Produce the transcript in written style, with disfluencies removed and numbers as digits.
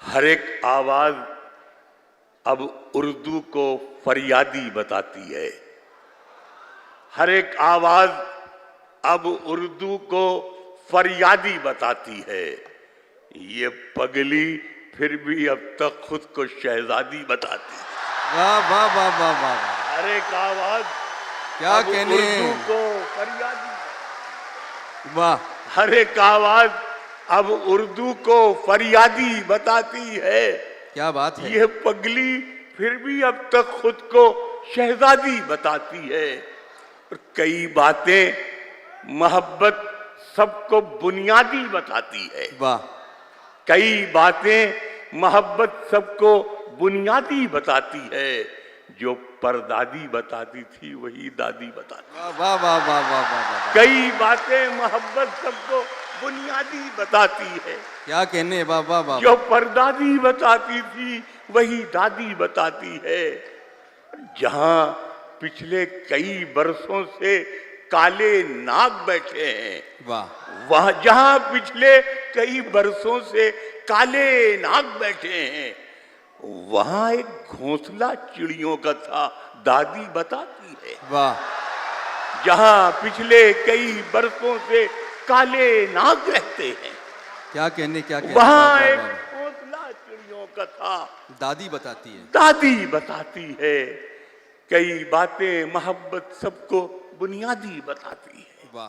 हर एक आवाज अब उर्दू को फरियादी बताती है। हर एक आवाज अब उर्दू को फरियादी बताती है। ये पगली फिर भी अब तक खुद को शहजादी बताती है। वाह वाह वाह वाह वाह, हर एक आवाज क्या अब कहने उर्दू को फरियादी। वाह, हर एक आवाज अब उर्दू को फरियादी बताती है। क्या बात है। ये पगली फिर भी अब तक खुद को शहजादी बताती है। और कई बातें मोहब्बत सबको बुनियादी बताती है। वाह, कई बातें मोहब्बत सबको बुनियादी बताती है। जो परदादी बताती थी वही दादी बताती। वाह वाह वाह वाह वाह वाह वाह, कई बातें मोहब्बत सबको बुनियादी बताती है। क्या कहने, वाह वाह वाह। जो परदादी बताती थी वही दादी बताती है। जहां पिछले कई बरसों से काले नाग बैठे हैं, वाह, वहां जहां पिछले कई बरसों से काले नाग बैठे हैं, वहां एक घोंसला चिड़ियों का था, दादी बताती है। वाह, जहां पिछले कई बरसों से काले नाग रहते हैं, क्या कहने, क्या कहने, वहां वाह, वाह, एक वाह, घोंसला चिड़ियों का था, दादी बताती है। दादी बताती है। कई बातें मोहब्बत सबको बुनियादी बताती है। वाह।